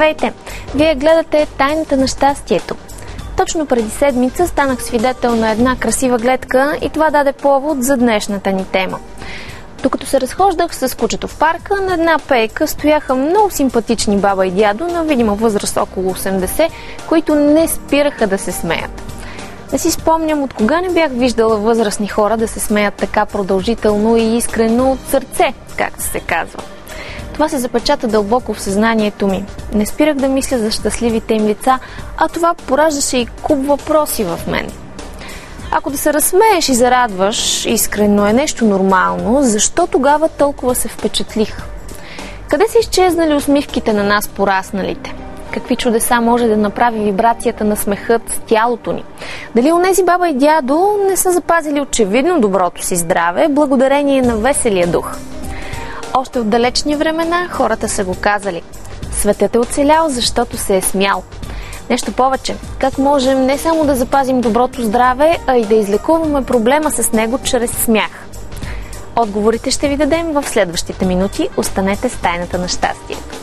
Здравейте! Вие гледате Тайната на щастието. Точно преди седмица станах свидетел на една красива гледка и това даде повод за днешната ни тема. Докато се разхождах с кучето в парка, на една пейка стояха много симпатични баба и дядо на видима възраст около 80, които не спираха да се смеят. Не си спомням от кога не бях виждала възрастни хора да се смеят така продължително и искрено от сърце, както се казва. Това се запечата дълбоко в съзнанието ми. Не спирах да мисля за щастливите им лица, а това пораждаше и куп въпроси в мен. Ако да се разсмееш и зарадваш искрено е нещо нормално, защо тогава толкова се впечатлих? Къде са изчезнали усмивките на нас порасналите? Какви чудеса може да направи вибрацията на смехът с тялото ни? Дали онези баба и дядо не са запазили очевидно доброто си здраве, благодарение на веселия дух? Още от далечни времена хората са го казали. Светът е оцелял, защото се е смял. Нещо повече, как можем не само да запазим доброто здраве, а и да излекуваме проблема с него чрез смях? Отговорите ще ви дадем в следващите минути. Останете с Тайната на щастието.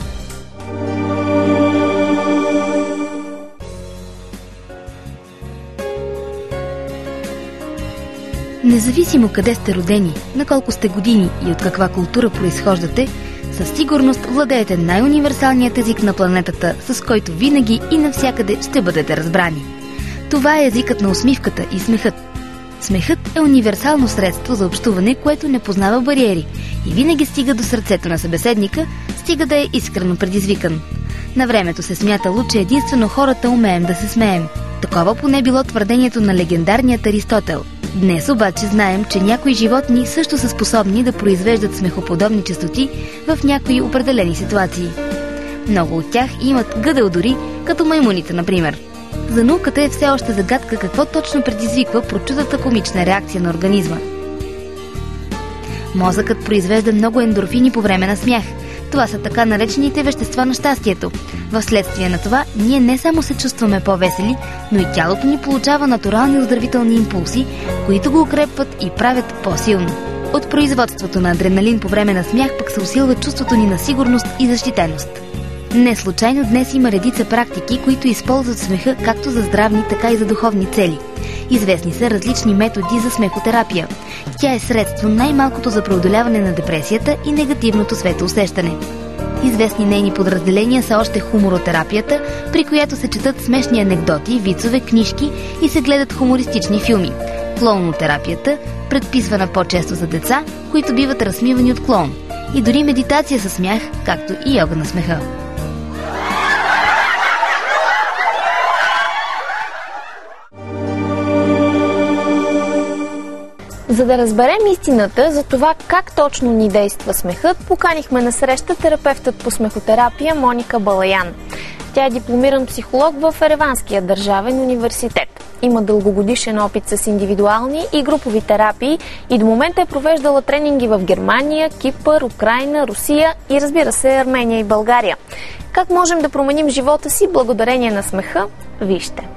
Независимо къде сте родени, на колко сте години и от каква култура произхождате, със сигурност владеете най-универсалният език на планетата, с който винаги и навсякъде ще бъдете разбрани. Това е езикът на усмивката и смехът. Смехът е универсално средство за общуване, което не познава бариери и винаги стига до сърцето на събеседника, стига да е искрено предизвикан. На времето се смятало, че единствено хората умеем да се смеем. Такова поне било твърдението на легендарният Аристотел. Днес обаче знаем, че някои животни също са способни да произвеждат смехоподобни честоти в някои определени ситуации. Много от тях имат гъдел дори, като маймуните, например. За науката е все още загадка какво точно предизвиква прочутата комична реакция на организма. Мозъкът произвежда много ендорфини по време на смях. Това са така наречените вещества на щастието. Вследствие на това, ние не само се чувстваме по-весели, но и тялото ни получава натурални оздравителни импулси, които го укрепват и правят по-силно. От производството на адреналин по време на смях пък се усилва чувството ни на сигурност и защитеност. Не случайно днес има редица практики, които използват смеха както за здравни, така и за духовни цели. Известни са различни методи за смехотерапия. Тя е средство най-малкото за преодоляване на депресията и негативното светоусещане. Известни нейни подразделения са още хуморотерапията, при която се четат смешни анекдоти, вицове, книжки и се гледат хумористични филми. Клоунотерапията, предписвана по-често за деца, които биват разсмивани от клоун. И дори медитация със смях, както и йога на смеха. За да разберем истината за това как точно ни действа смехът, поканихме на среща терапевтът по смехотерапия Моника Балаян. Тя е дипломиран психолог в Ереванския държавен университет. Има дългогодишен опит с индивидуални и групови терапии и до момента е провеждала тренинги в Германия, Кипър, Украйна, Русия и разбира се Армения и България. Как можем да променим живота си благодарение на смеха? Вижте!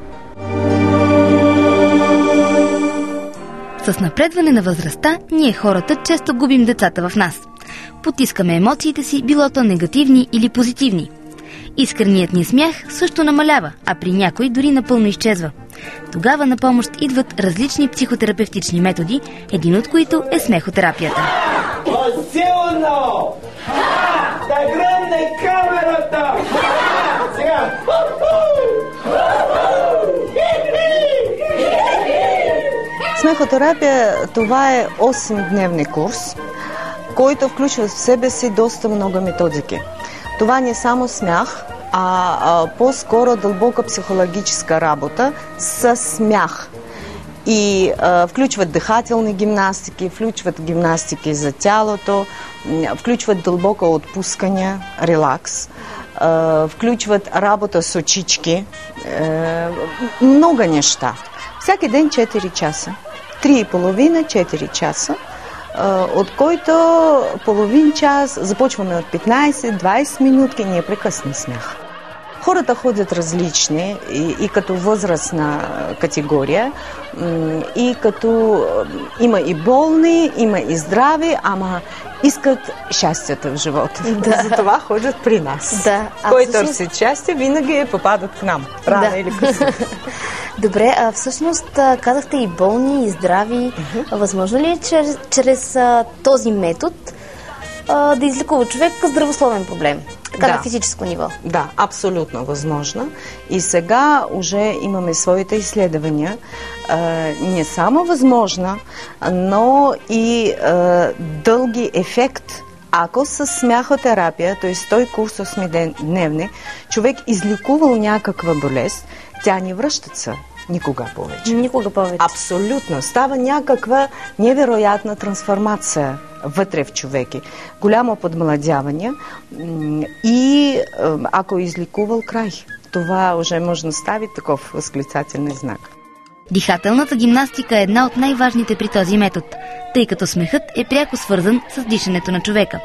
С напредване на възрастта, ние хората често губим децата в нас. Потискаме емоциите си, било то негативни или позитивни. Искреният ни смях също намалява, а при някой дори напълно изчезва. Тогава на помощ идват различни психотерапевтични методи, един от които е смехотерапията. По-силно! Да гръмне камерата! Сега! Смехотерапия, това е 8-дневни курс, който включва в себе си доста много методики. Това не само смях, а по-скоро дълбока психологическа работа с смях. И включват дихателни гимнастики, включват гимнастики за тялото, включват дълбоко отпускане, релакс, включват работа с очички, много неща. Всеки ден 4 часа. 3,5-4 часа, от който половин час, започваме от 15-20 минутки, непрекъснат смях. Хората ходят различни и като възрастна категория, и като има и болни, има и здрави, ама искат щастието в живота. Да. Затова ходят при нас. Да. Кой търси щастие, винаги попадат к нам. Рано или късно. Добре, всъщност казахте и болни, и здрави. Възможно ли е чрез този метод да излекува човек здравословен проблем? Така на физическо ниво. Да, абсолютно възможно. И сега уже имаме своите изследвания. Не само възможно, но и дълги ефект. Ако с смяхотерапия, т.е. 100 курс 8-дневни, човек излекувал някаква болест, тя не връща се никога повече. Никога повече. Абсолютно. Става някаква невероятна трансформация вътре в човеки. Голямо подмладяване и ако излекувал край, това уже може да стави такъв възклицателен знак. Дихателната гимнастика е една от най-важните при този метод, тъй като смехът е пряко свързан с дишането на човека.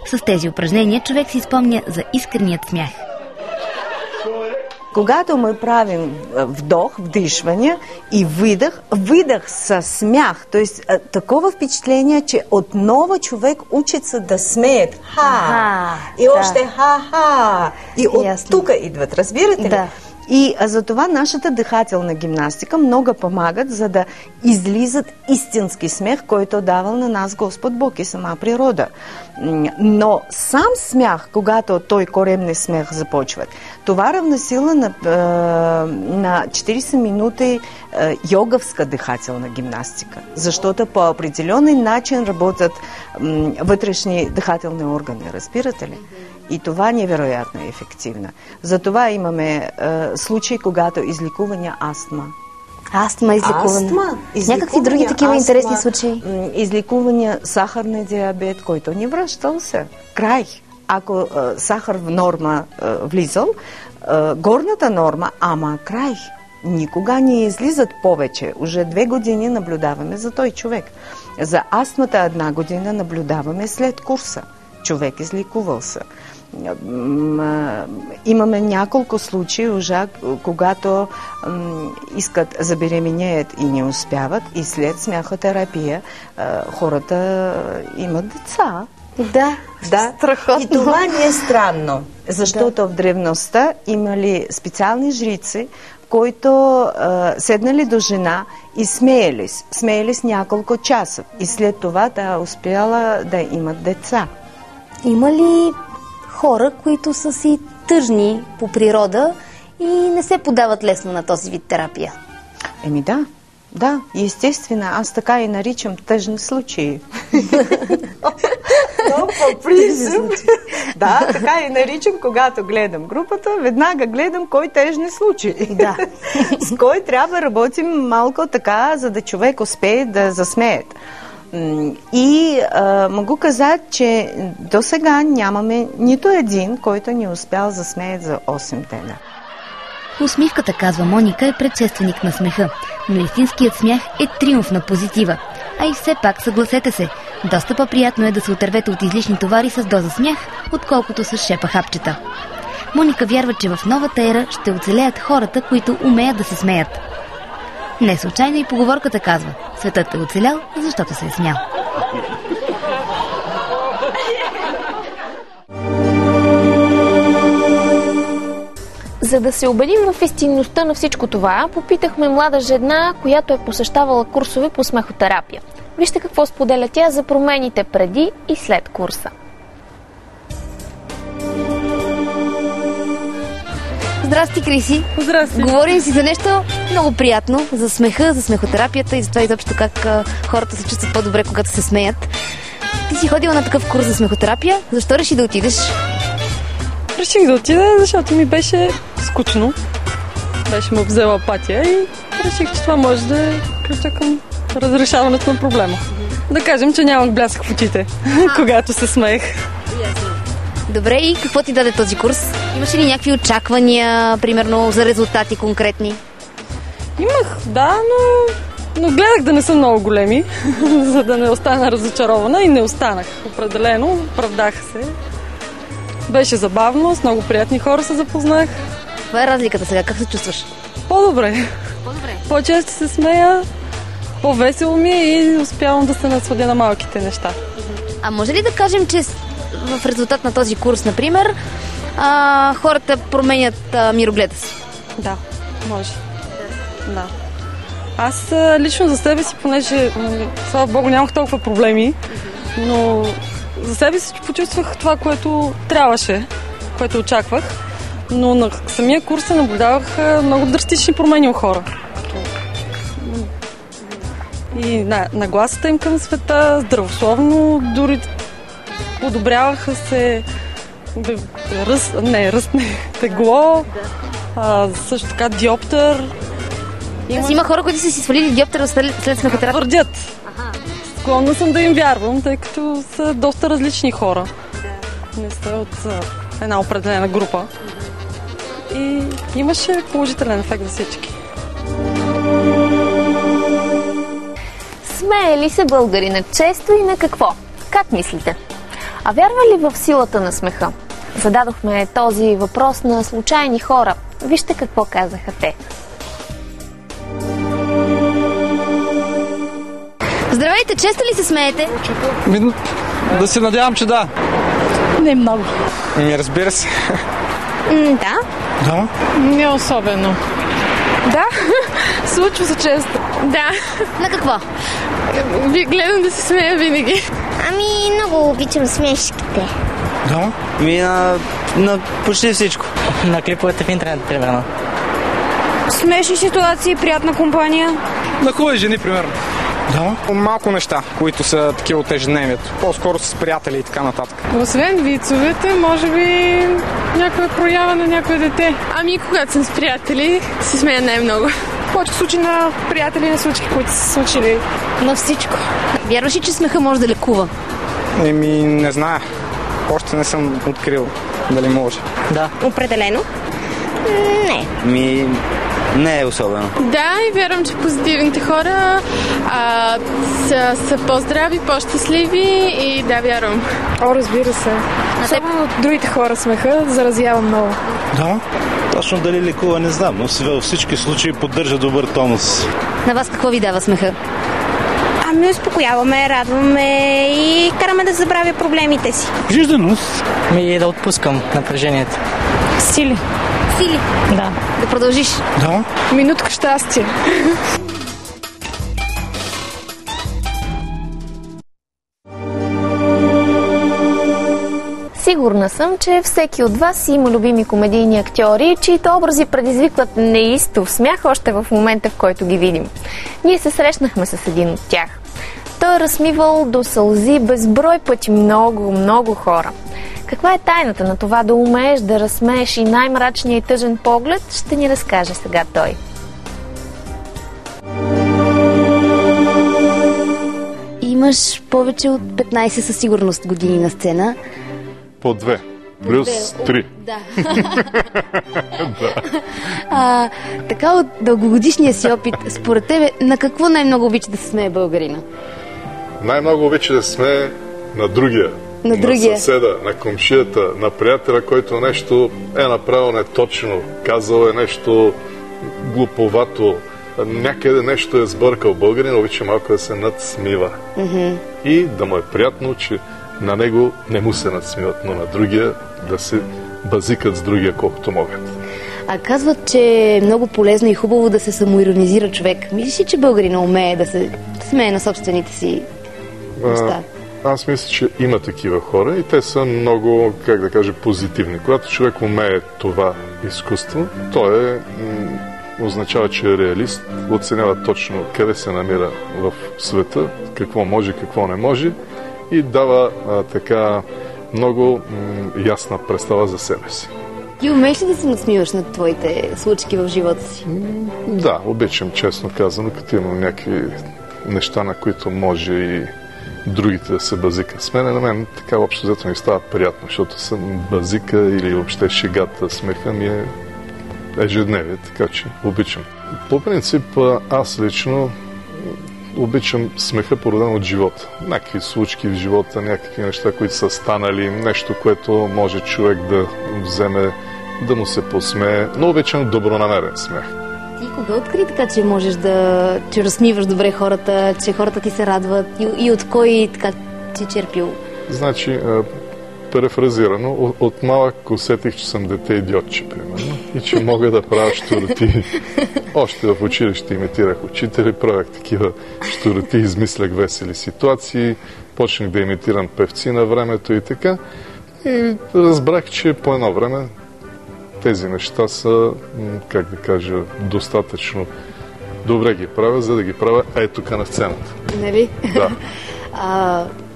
С тези упражнения човек си спомня за искреният смях. Когато мы правим вдох, вдишване и выдох със смях, то есть такова впечатление, че отново човек учится да смеет. И още ха-ха. И от тук идват, разбирате ли? Да. И за това нашата дихателна гимнастика много помагат, за да излизат истински смех, който давал на нас Господ Бог и сама природа. Но сам смях, когато той коремни смех започва, това равносилно на 40 минути йоговска дихателна гимнастика. Защото по определен начин работят вътрешни дихателни органи, разбирате ли? И това невероятно е ефективно. Затова имаме случаи, когато излекуване астма. Астма, излекуване. Някакви други такива интересни случаи. Излекуване сахарния диабет, който не връщал се. Край. Ако сахар в норма влизал, горната норма, ама край. Никога не излизат повече. Уже 2 години наблюдаваме за той човек. За астмата 1 година наблюдаваме след курса. Човек излекувал се. Имаме няколко случаи уже, когато искат забеременеят и не успяват, и след смяхотерапия хората имат деца. Да, страхотно. И това не е странно, защото в древността имали специални жрици, които седнали до жена и смеялись няколко часа. И след това да успяла да имат деца. Има ли хора, които са си тъжни по природа и не се подават лесно на този вид терапия? Еми да, естествено, аз така и наричам тъжни случаи. Но по принцип, да, така и наричам, когато гледам групата, веднага гледам кой тъжни случаи. Да. С кой трябва да работим малко така, за да човек успее да засмеят. И мога казати, че до сега нямаме нито един, който не успял да засмеят за 8 дена. Усмивката, казва Моника, е предшественик на смеха, но истинският смях е триумф на позитива. А и все пак, съгласете се, доста по-приятно е да се отървете от излишни товари с доза смях, отколкото с шепа хапчета. Моника вярва, че в новата ера ще оцелеят хората, които умеят да се смеят. Не случайно и поговорката казва: светът е оцелял, защото се е смял. За да се убедим в истинността на всичко това, попитахме млада жена, която е посещавала курсове по смехотерапия. Вижте какво споделя тя за промените преди и след курса. Здрасти, Криси! Здрасти! Говорим си за нещо много приятно, за смеха, за смехотерапията и за това изобщо как хората се чувстват по-добре, когато се смеят. Ти си ходила на такъв курс за смехотерапия. Защо реши да отидеш? Реших да отида, защото ми беше скучно. Беше ме обзела апатия и реших, че това може да е ключа към разрешаването на проблема. Да кажем, че нямах блясък в очите, когато се смеех. Добре, и какво ти даде този курс? Имаш ли някакви очаквания, примерно, за резултати конкретни? Имах, да, но гледах да не са много големи, за да не остана разочарована, и не останах. Определено, оправдах се. Беше забавно, с много приятни хора се запознах. Каква е разликата сега? Как се чувстваш? По-добре. По-добре. По-често се смея, по-весело ми е и успявам да се насладя на малките неща. А може ли да кажем, че в резултат на този курс, например, хората променят мирогледа си? Да, може. Да. Аз лично за себе си, понеже, слава Богу, нямах толкова проблеми, но за себе си почувствах това, което трябваше, което очаквах. Но на самия курс се наблюдавах много драстични промени у хора. И нагласата им към света, здравословно, дори подобряваха се тегло, също така диоптър. Има хора, които са си свалили диоптъра след смехотерапия. Твърдят. Склонна съм да им вярвам, тъй като са доста различни хора. Не са от една определена група. И имаше положителен ефект за всички. Смее ли се българина често и на какво? Как мислите? А вярва ли в силата на смеха? Зададохме този въпрос на случайни хора. Вижте какво казаха те. Здравейте, често ли се смеете? Да се надявам, че да. Не много. Разбира се. Да. Да. Не особено. Да, случва се често. Да. На какво? Гледам да се смея винаги. Ами, много обичам смешките. Да. На почти всичко. На клиповете в интернет, примерно. Смешни ситуации, приятна компания. На хубави жени, примерно. Да. Малко неща, които са такива от ежедневието. По-скоро с приятели и така нататък. Освен вицовете, може би някоя проява на някое дете. Ами, когато съм с приятели, се смея най-много. Повече случаи на приятели, на случки, които са случили. На всичко. Вярваш ли, че смеха може да лекува? Не зная. Още не съм открил дали може. Да. Определено? Не. Не е особено. Да, и вярвам, че позитивните хора са по-здрави, по-щастливи и да, вярвам. О, разбира се. Особено от другите хора смеха заразява много. Да. Точно дали лекува, не знам, но във всички случаи поддържа добър тонус. На вас какво ви дава смеха? Ами, успокояваме, радваме и караме да забравя проблемите си. Жижденост. Да отпускам напрежението. Сили. Сили? Да. Да продължиш? Да. Минутка щастие. Сигурна съм, че всеки от вас има любими комедийни актьори, чието образи предизвикват неистов смях още в момента, в който ги видим. Ние се срещнахме с един от тях. Той е разсмивал до сълзи безброй пъти много хора. Каква е тайната на това да умееш да разсмееш и най-мрачния и тъжен поглед, ще ни разкаже сега той. Имаш повече от 15 със сигурност години на сцена. По 2. Плюс 3. Да. Така от дългогодишния си опит, според тебе, на какво най-много обича да се смее българина? Най-много обича да се смее на другия. На съседа, на комшията, на приятеля, който нещо е направил неточно, казал е нещо глуповато, някъде нещо е сбъркал. Българин обича малко да се надсмива. И да му е приятно, че на него не му се надсмиват, но на другия да се базикат с другия колкото могат. А казват, че е много полезно и хубаво да се самоиронизира човек. Мислиш ли, че българина умее да се смее на собствените си неща? Аз мисля, че има такива хора и те са много, как да кажа, позитивни. Когато човек умее това изкуство, той означава, че е реалист, оценява точно къде се намира в света, какво може, какво не може и дава така много ясна представа за себе си. И умееш ли да се насмиваш над твоите случки в живота си? Да, обичам, честно казано, като имам някакви неща, на които може и другите да се базика. С мен, на мен така общо взето ми става приятно, защото съм базика или въобще шегата, смеха ми е ежедневие, така че обичам. По принцип, аз лично обичам смеха, породен от живота. Някакви случки в живота, някакви неща, които са станали, нещо, което може човек да вземе да му се посмее, но обичам добронамерен смех. Ти кога откри така, че можеш че разсмиваш добре хората, че хората ти се радват и от кой така си черпил? Значи, префразирано, от малък усетих, че съм дете идиотче, примерно, и че мога да правя щуроти. Още в училище имитирах учители, правях такива щуроти, измислях весели ситуации, почнах да имитирам певци на времето и така. И разбрах, че по едно време тези неща са, как да кажа, достатъчно добре ги правя, за да ги правя тук на сцената. Нали? Да.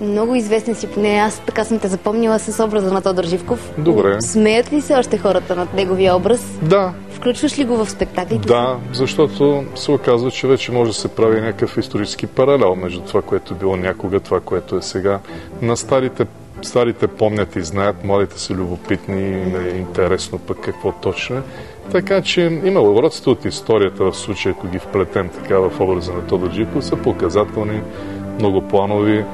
Много известен си, поне аз така съм те запомнила с образа на Тодор Живков. Добре. Смеят ли се още хората над неговия образ? Да. Включваш ли го в спектаклите? Да, защото се оказва, че вече може да се прави някакъв исторически паралел между това, което е било някога, това, което е сега. На старите помнят и знаят, младите са любопитни, е интересно пък какво точно е. Така че има уродство от историята в случая, ако ги вплетем така в образа на Тодор Живков, са показателни, много планови,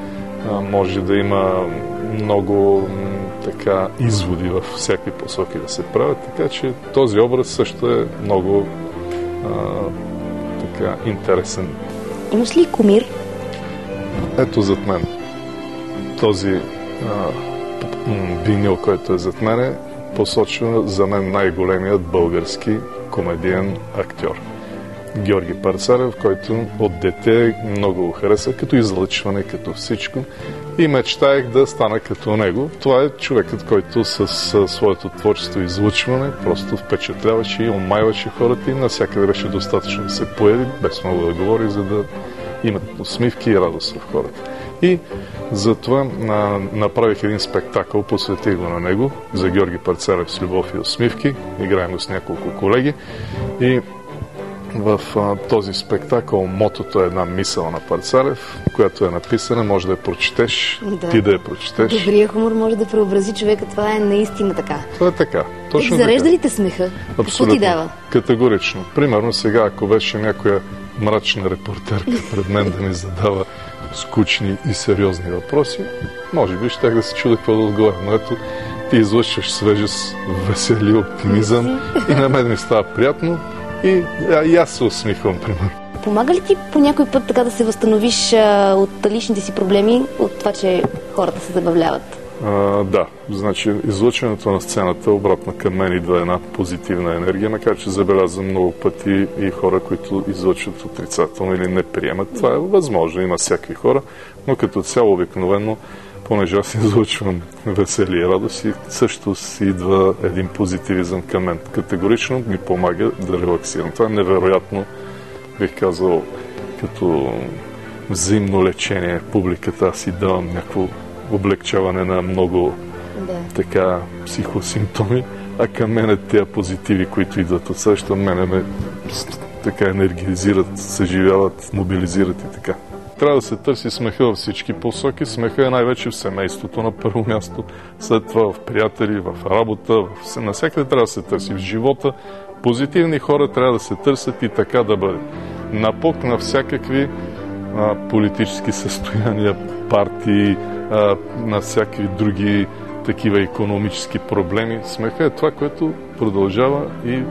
може да има много така изводи във всякакви посоки да се правят, така че този образ също е много така интересен. Имаш ли кумир? Ето зад мен. Този винил, който е зад мене, посочва за мен най-големият български комедиен актьор. Георги Парцалев, който от дете много го хареса, като излъчване, като всичко. И мечтаех да стана като него. Това е човекът, който с своето творчество и излъчване просто впечатляваше и омайваше хората и навсякъде беше достатъчно да се появи, без много да говори, за да имат усмивки и радост в хората. И затова направих един спектакъл, посветих го на него, за Георги Парцалев с любов и усмивки. Играем го с няколко колеги. И в този спектакъл мотото е една мисъл на Парцалев, която е написана, може да я прочетеш, ти да я прочетеш. Добрият хумор може да преобрази човека, това е наистина така. Това е така. Точно зарежда ли те смеха? Абсолютно. Какво ти дава? Категорично. Примерно сега, ако беше някоя мрачна репортерка пред мен да ми задава скучни и сериозни въпроси, може би щях да се чуда какво да отговоря. Но ето, ти излъчваш свежест, весели, оптимизъм и на мен ми става приятно и аз се усмихвам, примерно. Помага ли ти по някой път така да се възстановиш от личните си проблеми, от това, че хората се забавляват? Да, значи излъчването на сцената обратно към мен идва една позитивна енергия, макар че забелязвам много пъти и хора, които излъчват отрицателно или не приемат. Това е възможно, има всякакви хора, но като цяло обикновено, понеже аз излъчвам веселие и радост и също си идва един позитивизъм към мен. Категорично ми помага да релаксирам. Това е невероятно, бих казал, като взаимно лечение. Публиката аз си давам някакво облегчаване на много така психосимптоми, а към мене тези позитиви, които идват от същото, мене ме така енергизират, съживяват, мобилизират и така. Трябва да се търси смеха във всички посоки. Смеха е най-вече в семейството на първо място, след това в приятели, в работа, навсякъде трябва да се търси в живота. Позитивни хора трябва да се търсят и така да бъде. Напок на всякакви политически състояния, партии, на всякакви други такива икономически проблеми. Смеха е това, което продължава и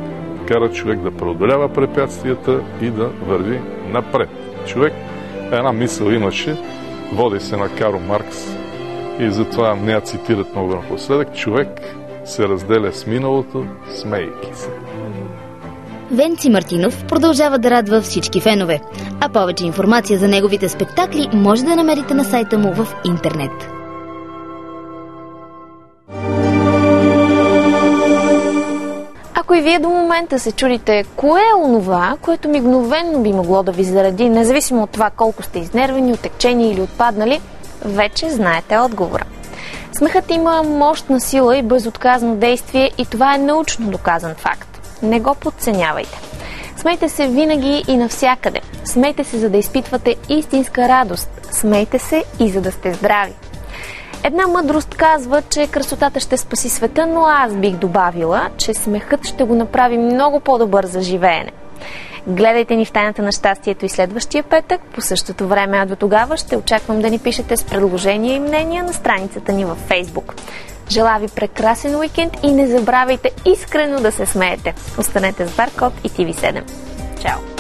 кара човек да преодолява препятствията и да върви напред. Човек, една мисъл имаше, води се на Карл Маркс и затова не я цитират много напоследък. Човек се разделя с миналото, смейки се. Венци Мартинов продължава да радва всички фенове, а повече информация за неговите спектакли може да намерите на сайта му в интернет. Ако и вие до момента се чудите кое е онова, което мигновенно би могло да ви заради, независимо от това колко сте изнервени, отекчени или отпаднали, вече знаете отговора. Смехът има мощна сила и безотказно действие и това е научно доказан факт. Не го подценявайте. Смейте се винаги и навсякъде. Смейте се, за да изпитвате истинска радост. Смейте се и за да сте здрави. Една мъдрост казва, че красотата ще спаси света, но аз бих добавила, че смехът ще го направи много по-добър за живеене. Гледайте ни в Тайната на щастието и следващия петък по същото време, а до тогава ще очаквам да ни пишете с предложения и мнения на страницата ни във Фейсбук. Желая ви прекрасен уикенд и не забравяйте искрено да се смеете. Останете с Баркод и TV7. Чао!